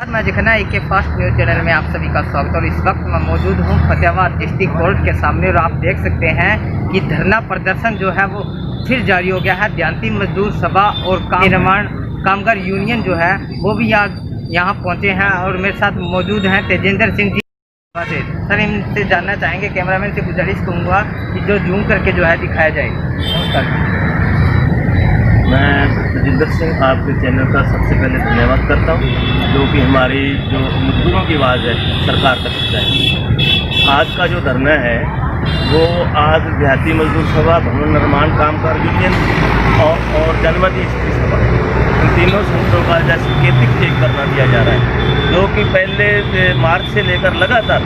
मैं जिखना के fast news channel में आप सभी का स्वागत और इस वक्त मैं मौजूद हूं फतेहाबाद डिस्ट्रिक्ट कोर्ट के सामने और आप देख सकते हैं कि धरना प्रदर्शन जो है वो फिर जारी हो गया है। दयानती मजदूर सभा और निर्माण कामगार यूनियन जो है वो भी यहाँ पहुँचे हैं और मेरे साथ मौजूद हैं तेजेंद्र सिंह जी। सर, इनसे जानना चाहेंगे, कैमरामैन से गुजारिश करूँगा कि जो जूम करके जो है दिखाया जाए। नमस्कार। मैं तेजेंद्र सिंह आपके चैनल का सबसे पहले धन्यवाद करता हूं, जो कि हमारी जो मजदूरों की आवाज़ है सरकार तक पहुँचाए। आज का जो धरना है वो आज देहाती मजदूर सभा, भवन निर्माण कामगार यूनियन और जनमति स्त्री सभा, इन तीनों संगठनों का सांकेतिक एक धरना दिया जा रहा है, जो कि पहले मार्च से लेकर लगातार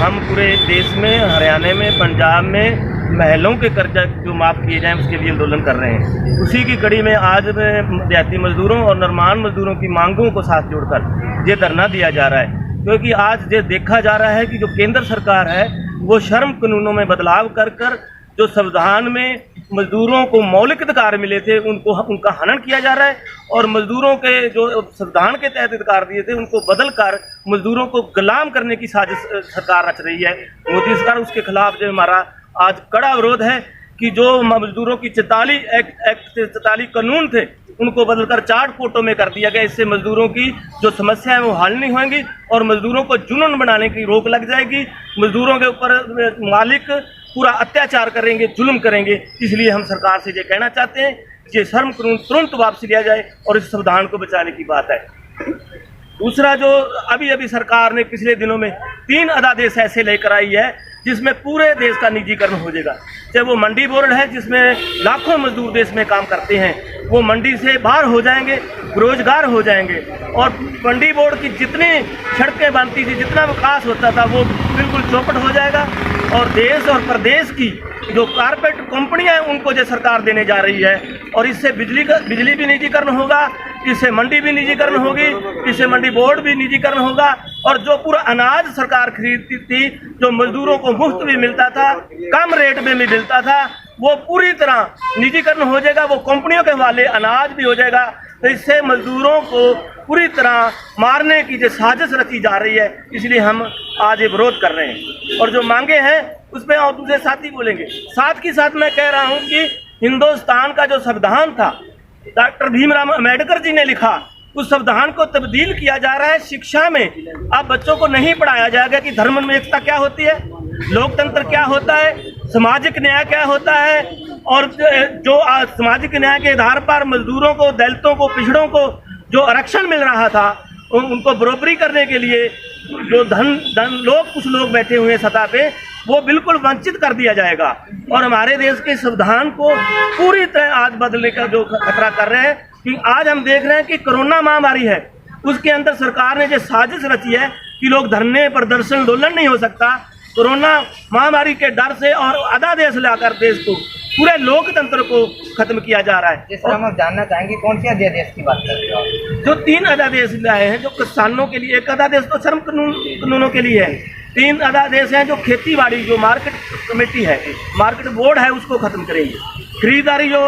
हम पूरे देश में, हरियाणा में, पंजाब में महलों के कर्जा जो माफ़ किए जाएं उसके लिए आंदोलन कर रहे हैं। उसी की कड़ी में आज देहाती मजदूरों और निर्माण मजदूरों की मांगों को साथ जोड़कर ये धरना दिया जा रहा है, क्योंकि आज ये देखा जा रहा है कि जो केंद्र सरकार है वो श्रम कानूनों में बदलाव कर जो संविधान में मजदूरों को मौलिक अधिकार मिले थे उनका हनन किया जा रहा है, और मजदूरों के जो संविधान के तहत अधिकार दिए थे उनको बदल कर मजदूरों को गुलाम करने की साजिश सरकार रच रही है। मोदी सरकार उसके खिलाफ जो हमारा आज कड़ा विरोध है कि जो मजदूरों की 44 कानून थे उनको बदलकर चार्ट फोटो में कर दिया गया। इससे मजदूरों की जो समस्या है वो हल नहीं होंगी और मजदूरों को जुनून बनाने की रोक लग जाएगी। मजदूरों के ऊपर मालिक पूरा अत्याचार करेंगे, जुल्म करेंगे। इसलिए हम सरकार से ये कहना चाहते हैं कि ये श्रम कानून तुरंत वापस लिया जाए और इस संविधान को बचाने की बात है। दूसरा, जो अभी सरकार ने पिछले दिनों में 3 अध्यादेश ऐसे लेकर आई है जिसमें पूरे देश का निजीकरण हो जाएगा। चाहे वो मंडी बोर्ड है जिसमें लाखों मजदूर देश में काम करते हैं, वो मंडी से बाहर हो जाएंगे, रोजगार हो जाएंगे, और मंडी बोर्ड की जितनी सड़कें बनती थी, जितना विकास होता था वो बिल्कुल चौपट हो जाएगा, और देश और प्रदेश की जो कारपोरेट कंपनियां हैं उनको जो सरकार देने जा रही है, और इससे बिजली भी निजीकरण होगा, इससे मंडी भी निजीकरण होगी, इससे मंडी बोर्ड भी निजीकरण होगा, और जो पूरा अनाज सरकार खरीदती थी, जो मजदूरों को मुफ्त भी मिलता था, कम रेट में भी मिलता था, वो पूरी तरह निजीकरण हो जाएगा। वो कंपनियों के हवाले अनाज भी हो जाएगा। तो इससे मजदूरों को पूरी तरह मारने की जो साजिश रची जा रही है, इसलिए हम आज ये विरोध कर रहे हैं। और जो मांगे हैं उस पर और दूसरे साथी बोलेंगे। साथ ही साथ मैं कह रहा हूँ कि हिंदुस्तान का जो संविधान था, डॉक्टर भीमराव अम्बेडकर जी ने लिखा, उस संविधान को तब्दील किया जा रहा है। शिक्षा में अब बच्चों को नहीं पढ़ाया जाएगा कि धर्म में एकता क्या होती है, लोकतंत्र क्या होता है, सामाजिक न्याय क्या होता है, और जो सामाजिक न्याय के आधार पर मजदूरों को, दलितों को, पिछड़ों को जो आरक्षण मिल रहा था उनको बराबरी करने के लिए जो कुछ लोग बैठे हुए हैं सत्ता पे, वो बिल्कुल वंचित कर दिया जाएगा। और हमारे देश के संविधान को पूरी तरह आज बदलने का जो खतरा कर रहे हैं, कि आज हम देख रहे हैं कि कोरोना महामारी है, उसके अंदर सरकार ने जो साजिश रची है कि लोग धरने, प्रदर्शन, आंदोलन नहीं हो सकता। कोरोना महामारी के डर से और अध्यादेश लाकर देश को, पूरे लोकतंत्र को खत्म किया जा रहा है। जिस तरह हम जानना चाहेंगे कौन से अध्यादेश की बात कर रहे हो? जो 3 अध्यादेश लाए हैं, जो किसानों के लिए, एक अध्यादेश तो श्रम कानूनों के लिए है, 3 अध्यादेश हैं जो खेती बाड़ी, जो मार्केट कमेटी है, मार्केट बोर्ड है, उसको खत्म करेंगे। खरीदारी जो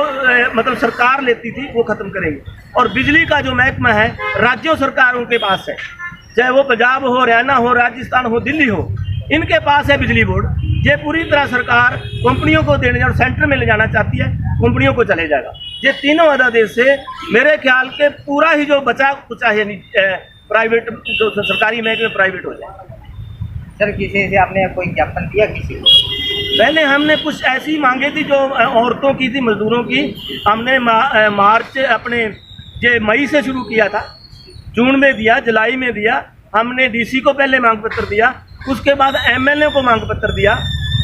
मतलब सरकार लेती थी वो खत्म करेंगे, और बिजली का जो महकमा है राज्यों सरकारों के पास है, चाहे वो पंजाब हो, हरियाणा हो, राजस्थान हो, दिल्ली हो, इनके पास है बिजली बोर्ड। ये पूरी तरह सरकार कंपनियों को देने और सेंटर में ले जाना चाहती है, कंपनियों को चले जाएगा। ये तीनों अध्यादेश से मेरे ख्याल के पूरा ही जो बचा कुचा है प्राइवेट, जो सरकारी महकमे प्राइवेट हो जाए। सर, किसी से आपने कोई ज्ञापन दिया किसी को? पहले हमने कुछ ऐसी मांगे थी जो औरतों की थी, मजदूरों की। हमने मार्च अपने ये मई से शुरू किया था, जून में दिया, जुलाई में दिया। हमने डीसी को पहले मांग पत्र दिया, उसके बाद एमएलए को मांग पत्र दिया,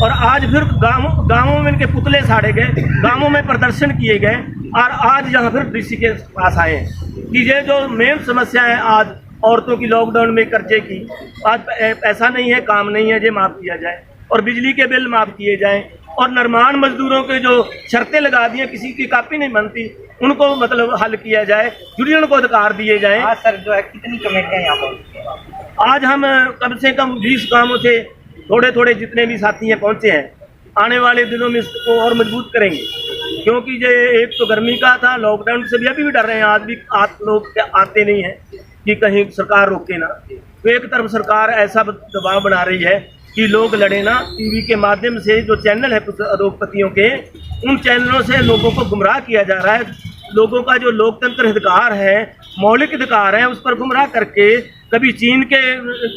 और आज फिर गाँवों में इनके पुतले साड़े गए, गाँवों में प्रदर्शन किए गए, और आज यहाँ फिर डीसी के पास आए हैं कि ये जो मेन समस्या है आज औरतों की, लॉकडाउन में कर्जे की, आज पैसा नहीं है, काम नहीं है, ये माफ़ किया जाए, और बिजली के बिल माफ़ किए जाएं, और निर्माण मजदूरों के जो शर्तें लगा दी हैं, किसी की कापी नहीं बनती, उनको मतलब हल किया जाए, यूनियन को अधिकार दिए जाएं। हाँ सर, जो है कितनी कमेटियाँ यहाँ पर? आज हम कम से कम 20 गाँवों से थोड़े जितने भी साथी हैं पहुँचे हैं। आने वाले दिनों में इसको और मजबूत करेंगे, क्योंकि ये एक तो गर्मी का था, लॉकडाउन से भी अभी भी डर रहे हैं, आज भी लोग आते नहीं हैं। कि कहीं सरकार रोके ना। तो एक तरफ सरकार ऐसा दबाव बना रही है कि लोग लड़े ना, टीवी के माध्यम से जो चैनल है कुछ उद्योगपतियों के, उन चैनलों से लोगों को गुमराह किया जा रहा है। लोगों का जो लोकतंत्र अधिकार है, मौलिक अधिकार है, उस पर गुमराह करके कभी चीन के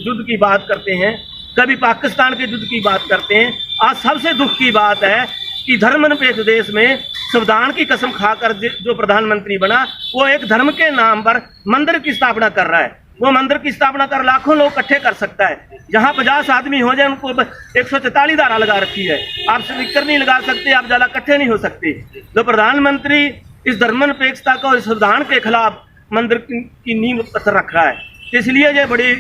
युद्ध की बात करते हैं, कभी पाकिस्तान के युद्ध की बात करते हैं। आज सबसे दुख की बात है कि धर्मनिरपेक्ष देश में संविधान की कसम खाकर जो प्रधानमंत्री बना, वो एक धर्म के नाम पर मंदिर की स्थापना कर रहा है। वो मंदिर की स्थापना कर लाखों लोग इकट्ठे कर सकता है। जहाँ 50 आदमी हो जाए उनको 144 धारा लगा रखी है। आप स्पीकर नहीं लगा सकते, आप ज़्यादा इकट्ठे नहीं हो सकते। तो प्रधानमंत्री इस धर्मनिरपेक्षता को, इस संविधान के खिलाफ मंदिर की नींव पत्थर रख रहा है। इसलिए ये बड़ी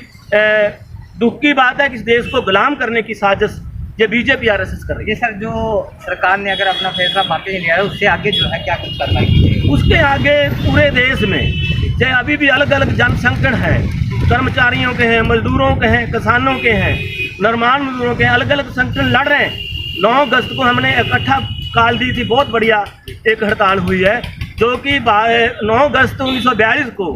दुख की बात है कि इस देश को गुलाम करने की साजिश ये बीजेपी आरएसएस कर रही है। सर, जो सरकार ने अगर अपना फैसला वापस लिया है, उससे आगे जो है क्या कुछ करना है? उसके आगे पूरे देश में चाहे अभी भी अलग अलग जन संकट है, कर्मचारियों के हैं, मजदूरों के हैं, किसानों के हैं, निर्माण मजदूरों के हैं, अलग अलग संगठन लड़ रहे हैं। 9 अगस्त को हमने इकट्ठा काल दी थी, बहुत बढ़िया एक हड़ताल हुई है, जो कि 9 अगस्त 1942 को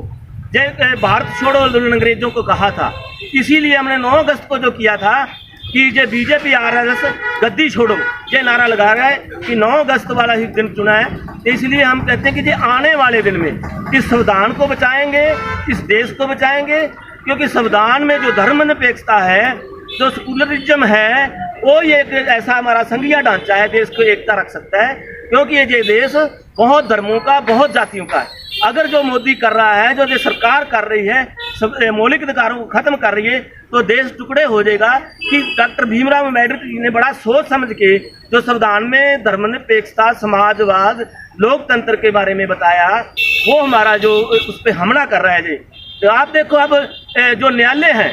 जय भारत छोड़ो आंदोलन अंग्रेजों को कहा था। इसीलिए हमने 9 अगस्त को जो किया था कि ये बीजेपी आरएसएस गद्दी छोड़ो ये नारा लगा रहा है कि 9 अगस्त वाला ही दिन चुना है। तो इसलिए हम कहते हैं कि ये आने वाले दिन में इस संविधान को बचाएंगे, इस देश को बचाएंगे, क्योंकि संविधान में जो धर्मनिरपेक्षता है, जो सेकुलरिज्म है, वो ये एक ऐसा हमारा संघीय ढांचा है, देश को एकता रख सकता है। क्योंकि ये देश बहुत धर्मों का, बहुत जातियों का है। अगर जो मोदी कर रहा है, जो ये सरकार कर रही है, सब मौलिक अधिकारों को खत्म कर रही है, तो देश टुकड़े हो जाएगा। कि डॉक्टर भीमराव अम्बेडकर जी ने बड़ा सोच समझ के जो संविधान में धर्मनिरपेक्षता, समाजवाद, लोकतंत्र के बारे में बताया, वो हमारा जो उस पर हमला कर रहा है जी। तो आप देखो अब जो न्यायालय है,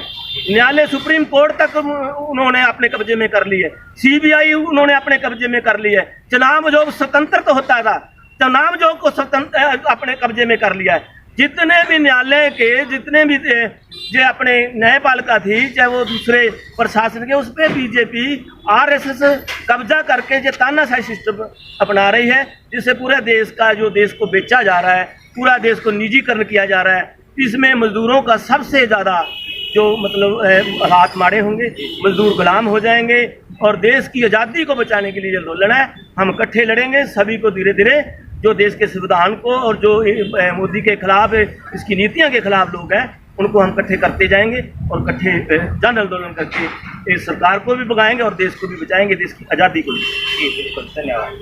न्यायालय सुप्रीम कोर्ट तक उन्होंने अपने कब्जे में कर ली है, सीबीआई उन्होंने अपने कब्जे में कर ली है। चुनाव जो स्वतंत्र तो होता था, चुनाव जो को स्वतंत्र अपने कब्जे में कर लिया है। जितने भी न्यायालय के, जितने भी जो अपने न्यायपालिका थी, चाहे वो दूसरे प्रशासन के, उस पर बीजेपी आरएसएस कब्जा करके जो तानाशाही सिस्टम अपना रही है, जिससे पूरे देश का, जो देश को बेचा जा रहा है, पूरा देश को निजीकरण किया जा रहा है। इसमें मजदूरों का सबसे ज़्यादा जो मतलब हाथ मारे होंगे, मजदूर गुलाम हो जाएंगे। और देश की आज़ादी को बचाने के लिए जो लड़ना है, हम इकट्ठे लड़ेंगे। सभी को धीरे धीरे जो देश के संविधान को और जो मोदी के खिलाफ, इसकी नीतियां के खिलाफ लोग हैं, उनको हम इकट्ठे करते जाएंगे और इकट्ठे जन आंदोलन करके इस सरकार को भी भगाएंगे और देश को भी बचाएंगे, देश की आज़ादी को भी। जी बिल्कुल, धन्यवाद।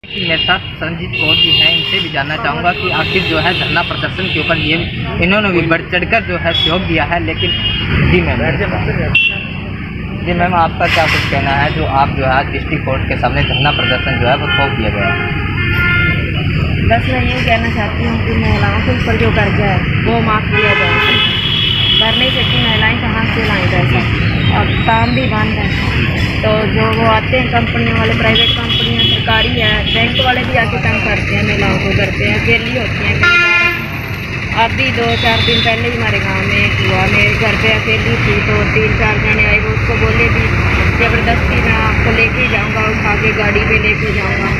मेरे साथ संजीत कौर जी हैं, इनसे भी जानना चाहूँगा कि आखिर जो है धरना प्रदर्शन के ऊपर ये इन्होंने भी बढ़ चढ़कर जो है सहयोग दिया है, लेकिन जी मैम आपका क्या कुछ कहना है, जो आप जो है आज डिस्ट्रिक्ट कोर्ट के सामने धरना प्रदर्शन जो है वो थोप दिया गया है? बस मैं यही कहना चाहती हूँ कि महिलाओं के ऊपर जो कर्जा है वो माफ़ किया जाए। भर नहीं सकती महिलाएं, कहाँ से लाएं पैसा, और काम भी बंद है। तो जो वो आते हैं कंपनियों वाले, प्राइवेट कंपनियाँ, सरकारी है, बैंक वाले भी आके काम करते हैं, महिलाओं को करते हैं, अकेली होती हैं कई बार। अभी 2-4 दिन पहले ही हमारे गाँव में एक हुआ, मेरे घर पे अकेली थी, तो 3-4 जने आए, वो उसको बोले भी ज़बरदस्ती मैं आपको लेके जाऊँगा, उठा के गाड़ी पे लेके जाऊँगा।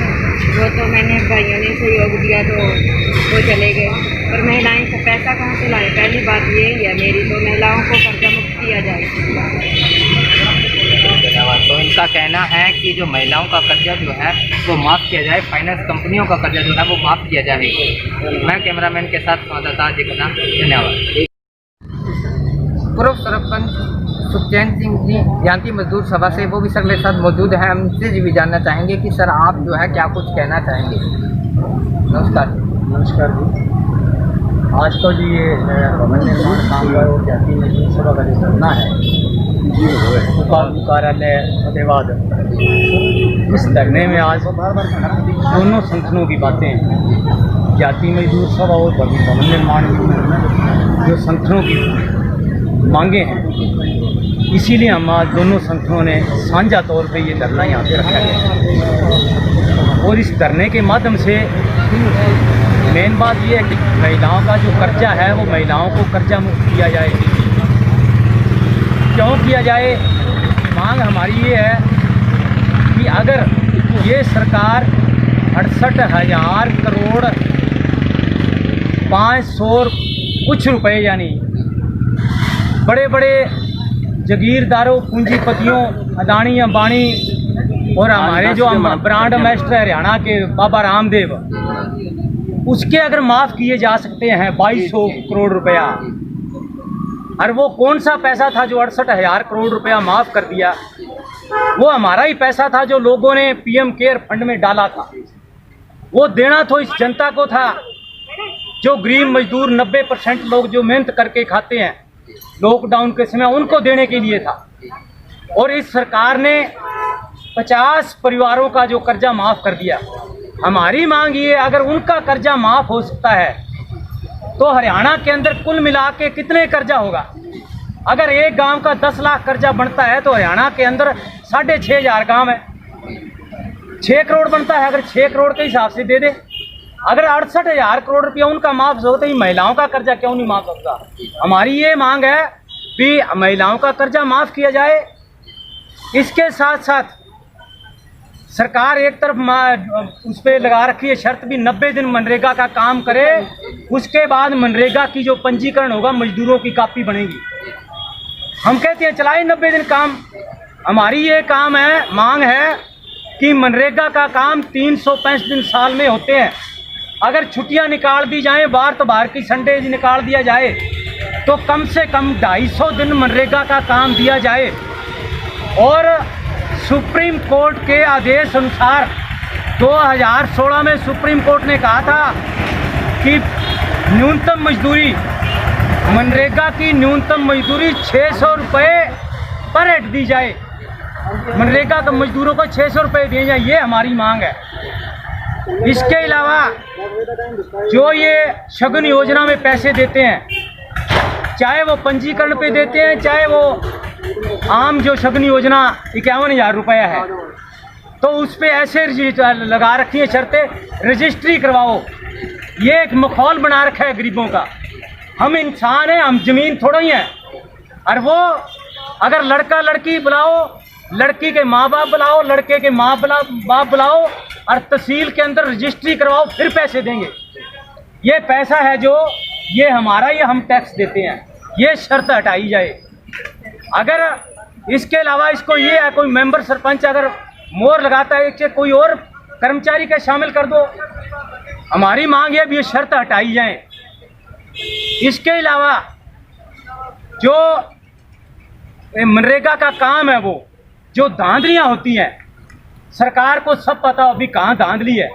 वो तो मैंने भाइयों ने सहयोग दिया तो वो चले गए। पर महिलाएं को पैसा कहाँ से लाएं? पहली बात यही है मेरी, तो महिलाओं को कर्जा मुक्त किया जाए। धन्यवाद। तो इनका कहना है कि जो महिलाओं का कर्जा जो है वो माफ़ किया जाए, फाइनेंस कंपनियों का कर्जा जो है वो माफ़ किया जाए। मैं कैमरामैन के साथ संवाददाता जी का नाम, धन्यवाद। पूर्व सरपंच सुखचैन सिंह जी जानती मजदूर सभा से, वो भी सर मेरे साथ मौजूद हैं। हमसे जी भी जानना चाहेंगे कि सर आप जो है क्या कुछ कहना चाहेंगे? नमस्कार। नमस्कार जी। आज तो जी ये भवन निर्माण कामगार और जाति मजदूर सभा का जो धरना है कार्यालय फतेहाबाद, इस धरने में आज दोनों संगठनों की बातें हैं, जाति मजदूर सभा और भवन निर्माण जो संगठनों की मांगे हैं, इसीलिए हम आज दोनों संगठनों ने साझा तौर पे ये धरना यहाँ पे रखा है। और इस धरने के माध्यम से मेन बात ये है कि महिलाओं का जो कर्जा है वो महिलाओं को कर्जा मुक्त किया जाए। क्यों किया जाए? मांग हमारी ये है कि अगर ये सरकार 68,000 करोड़ 500 कुछ रुपए यानी बड़े बड़े जागीरदारों, पूंजीपतियों, अदानी अंबानी और हमारे जो ब्रांड एम्बेसडर हरियाणा के बाबा रामदेव, उसके अगर माफ़ किए जा सकते हैं 2200 करोड़ रुपया, और वो कौन सा पैसा था जो 68,000 करोड़ रुपया माफ़ कर दिया? वो हमारा ही पैसा था जो लोगों ने पीएम केयर फंड में डाला था। वो देना तो इस जनता को था, जो गरीब मजदूर 90% लोग जो मेहनत करके खाते हैं लॉकडाउन के समय, उनको देने के लिए था। और इस सरकार ने 50 परिवारों का जो कर्जा माफ़ कर दिया। हमारी मांग ये, अगर उनका कर्जा माफ़ हो सकता है तो हरियाणा के अंदर कुल मिला के कितने कर्जा होगा? अगर एक गांव का 10 लाख कर्जा बनता है तो हरियाणा के अंदर 6,500 गांव है, 6 करोड़ बनता है। अगर 6 करोड़ के हिसाब से दे दे, अगर 68,000 करोड़ रुपया उनका माफ़ हो तो ये महिलाओं का कर्जा क्यों नहीं माफ़ होगा? हमारी ये मांग है कि महिलाओं का कर्जा माफ़ किया जाए। इसके साथ साथ सरकार एक तरफ उस पर लगा रखी है शर्त भी 90 दिन मनरेगा का काम करे, उसके बाद मनरेगा की जो पंजीकरण होगा मजदूरों की कापी बनेगी। हम कहते हैं चलाए 90 दिन काम। हमारी ये काम है, मांग है कि मनरेगा का काम 365 दिन साल में होते हैं। अगर छुट्टियां निकाल दी जाएं, बार तो बाहर की संडे निकाल दिया जाए, तो कम से कम 250 दिन मनरेगा का काम दिया जाए। और सुप्रीम कोर्ट के आदेश अनुसार 2016 में सुप्रीम कोर्ट ने कहा था कि न्यूनतम मजदूरी, मनरेगा की न्यूनतम मजदूरी 600 रुपये पर हेड दी जाए। मनरेगा के मजदूरों को 600 रुपये दिए जाए, ये हमारी मांग है। इसके अलावा जो ये शगुन योजना में पैसे देते हैं, चाहे वो पंजीकरण पे देते हैं, चाहे वो आम जो शगुन योजना 51,000 रुपया है, तो उस पर ऐसे लगा रखी है शर्तें, रजिस्ट्री करवाओ। ये एक माहौल बना रखा है गरीबों का। हम इंसान हैं, हम जमीन थोड़ा ही हैं। और वो अगर लड़का लड़की बुलाओ, लड़की के माँ बाप बुलाओ, लड़के के माँ बाप बुलाओ और तहसील के अंदर रजिस्ट्री करवाओ, फिर पैसे देंगे। ये पैसा है जो ये हमारा, ये हम टैक्स देते हैं, ये शर्त हटाई जाए। अगर इसके अलावा इसको ये है, कोई मेंबर सरपंच अगर मोहर लगाता है कि कोई और कर्मचारी का शामिल कर दो, हमारी मांग है भी ये शर्त हटाई जाए। इसके अलावा जो मनरेगा का काम है, वो जो धांधलियाँ होती हैं, सरकार को सब पता हो अभी कहाँ धांधली है।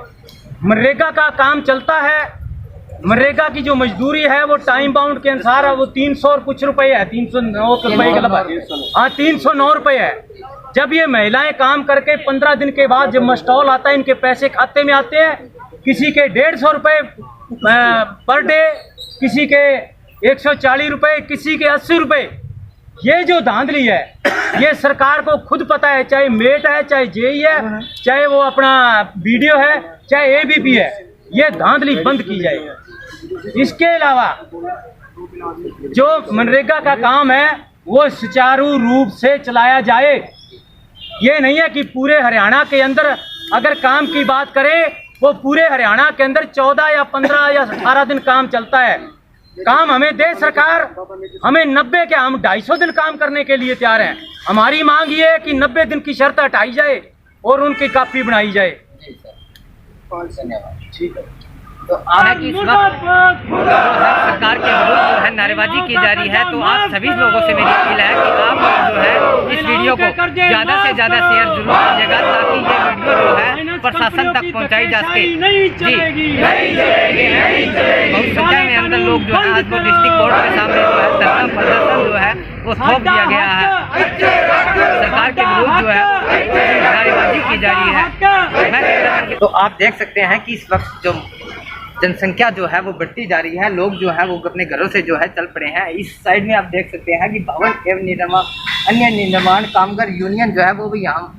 मनरेगा का काम चलता है, मनरेगा की जो मजदूरी है वो टाइम बाउंड के अनुसार है, वो 300 और कुछ रुपये है, 309 रुपये के लगभग, हाँ 309 रुपये है। जब ये महिलाएं काम करके 15 दिन के बाद जब मस्टॉल आता है, इनके पैसे खाते में आते हैं, किसी के 150 रुपये पर डे, किसी के 140 रुपये, किसी के 80 रुपये। ये जो धांधली है ये सरकार को खुद पता है, चाहे मेट है, चाहे जेई है, चाहे वो अपना वीडियो है, चाहे एबीपी है, ये धांधली बंद की जाए। इसके अलावा जो मनरेगा का काम है वो सुचारू रूप से चलाया जाए। ये नहीं है कि पूरे हरियाणा के अंदर अगर काम की बात करें, वो पूरे हरियाणा के अंदर 14 या 15 या 18 दिन काम चलता है। काम हमें दे सरकार, हमें 90 के, हम 250 दिन काम करने के लिए तैयार हैं। हमारी मांग ये है कि 90 दिन की शर्त हटाई जाए और उनकी कापी बनाई जाए। ठीक है, तो आप कि इस वक्त सरकार के विरुद्ध जो है नारेबाजी की जा रही है, तो आप सभी लोगों से मेरी अपील है कि आप जो है इस वीडियो को ज़्यादा से ज़्यादा शेयर जरूर कीजिएगा, ताकि ये वीडियो जो है प्रशासन तक पहुंचाई जा सके। जी, बहुत संख्या में अंदर लोग जो है आज को डिस्ट्रिक्ट कोर्ट के सामने जो है धरना प्रदर्शन जो है वो थोप दिया गया है। सरकार के विरुद्ध जो है नारेबाजी की जा रही है। तो आप देख सकते हैं कि इस वक्त जो जनसंख्या जो है वो बढ़ती जा रही है, लोग जो है वो अपने घरों से जो है चल पड़े हैं। इस साइड में आप देख सकते हैं कि भवन एवं अन्य निर्माण कामगार यूनियन जो है वो भी यहाँ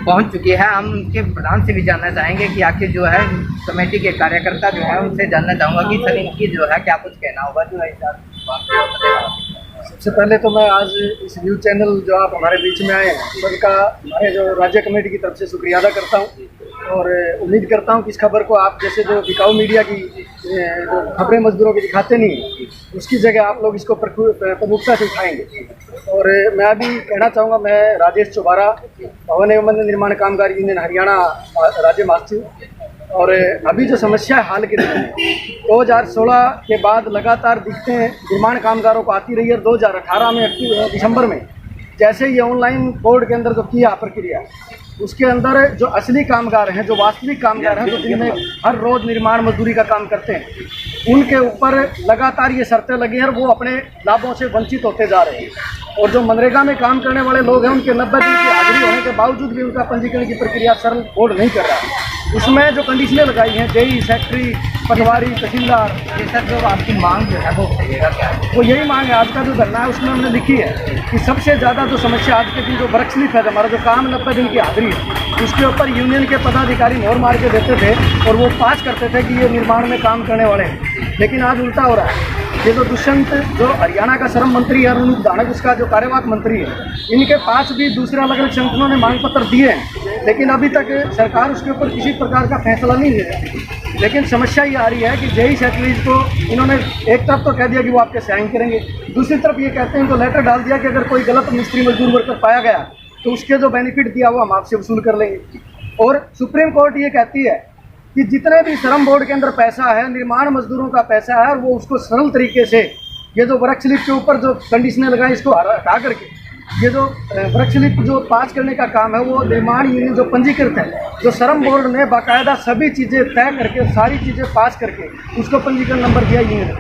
पहुँच चुकी है। हम उनके प्रधान से भी जानना चाहेंगे कि आखिर जो है कमेटी के कार्यकर्ता जो है उनसे जानना चाहूँगा कि सर इनकी जो है क्या कुछ कहना होगा जो है। सबसे पहले तो मैं आज इस न्यूज़ चैनल जो आप हमारे बीच में आए हैं, सबका हमारे जो राज्य कमेटी की तरफ से शुक्रिया अदा करता हूँ। और उम्मीद करता हूँ कि इस खबर को आप जैसे जो बिकाऊ मीडिया की जो खबरें मजदूरों की दिखाते नहीं, उसकी जगह आप लोग इसको प्रमुखता से उठाएंगे। और मैं अभी कहना चाहूँगा, मैं राजेश चौबारा, भवन एवं निर्माण कामगार यूनियन हरियाणा राज्य महासचिव। और अभी जो समस्या है हाल के दिनों में 2016 के बाद लगातार दिखते हैं निर्माण कामगारों को आती रही है। 2018 में दिसंबर में जैसे ये ऑनलाइन बोर्ड के अंदर जो किया प्रक्रिया, उसके अंदर जो असली कामगार हैं, जो वास्तविक कामगार हैं, जो दिन में हर रोज़ निर्माण मजदूरी का काम करते हैं, उनके ऊपर लगातार ये शर्तें लगी हैं और वो अपने लाभों से वंचित होते जा रहे हैं। और जो मनरेगा में काम करने वाले लोग हैं, उनके 90 दिन की हाजिरी होने के बावजूद भी उनका पंजीकरण की प्रक्रिया सरल बोर्ड नहीं कर रहा है। उसमें जो कंडीशनें लगाई हैं, जेई, सेक्रेटरी, पटवारी, तहसीलदार, ये सर जो आपकी मांग जो है वो कहिएगा क्या है? वो यही मांग है। आज का जो धरना है उसमें हमने लिखी है कि सबसे ज़्यादा जो समस्या आज के दिन जो वर्क स्लिप है, हमारा जो काम 90 दिन की हाजिरी है, उसके ऊपर यूनियन के पदाधिकारी मोहर मार के देते थे और वो पास करते थे कि ये निर्माण में काम करने वाले हैं। लेकिन आज उल्टा हो रहा है। ये जो दुष्यंत, जो हरियाणा का श्रम मंत्री है, अरुण दानक उसका जो कार्यवाहक मंत्री है, इनके पास भी दूसरे अलग अलग संगठनों ने मांग पत्र दिए हैं, लेकिन अभी तक सरकार उसके ऊपर किसी प्रकार का फैसला नहीं ले। लेकिन समस्या ये आ रही है कि जेई सेक्रेटरीज को इन्होंने एक तरफ तो कह दिया कि वो आपके साइन करेंगे, दूसरी तरफ ये कहते हैं इनको लेटर डाल दिया कि अगर कोई गलत मिस्त्री मजदूर वर्कर पाया गया तो उसके जो बेनिफिट दिया वो हम आपसे वसूल कर लेंगे। और सुप्रीम कोर्ट ये कहती है कि जितने भी श्रम बोर्ड के अंदर पैसा है, निर्माण मजदूरों का पैसा है, और वो उसको सरल तरीके से, ये जो वर्क स्लिप के ऊपर जो कंडीशनें लगाई इसको हटा करके, ये जो वर्क स्लिप जो पास करने का काम है, वो निर्माण यूनियन जो पंजीकृत है, जो श्रम बोर्ड ने बाकायदा सभी चीज़ें तय करके, सारी चीज़ें पास करके उसको पंजीकरण नंबर दिया यूनियन,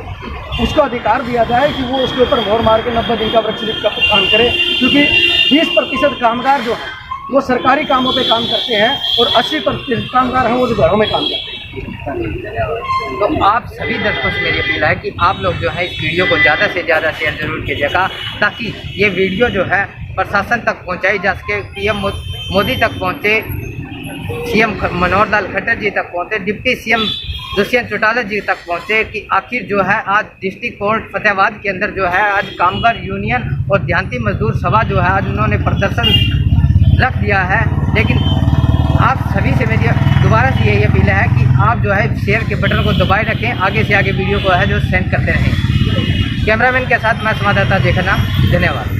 उसको अधिकार दिया जाए कि वो उसके ऊपर मोहर मार के 90 दिन का वर्क स्लिप का काम करे। क्योंकि 20% कामगार जो है वो सरकारी कामों पे काम करते हैं और 80% कामगार हैं वो जो घरों में काम करते हैं। तो आप सभी दर्शकों से मेरी अपील है कि आप लोग जो है इस वीडियो को ज़्यादा से ज़्यादा शेयर जरूर कीजिएगा, ताकि ये वीडियो जो है प्रशासन तक पहुंचाई जा सके, पीएम मोदी तक पहुंचे, सीएम मनोहर लाल खट्टर जी तक पहुंचे, डिप्टी सीएम दुष्यंत चौटाला जी तक पहुंचे कि आखिर जो है आज डिस्ट्रिक्ट कोर्ट फतेहाबाद के अंदर जो है आज कामगार यूनियन और देहाती मजदूर सभा जो है आज उन्होंने प्रदर्शन रख दिया है। लेकिन आप सभी से मेरी दोबारा से यही अपील है कि आप जो है शेयर के बटन को दबाए रखें, आगे से आगे वीडियो को है जो सेंड करते रहें। कैमरामैन के साथ मैं संवाददाता देखना, धन्यवाद।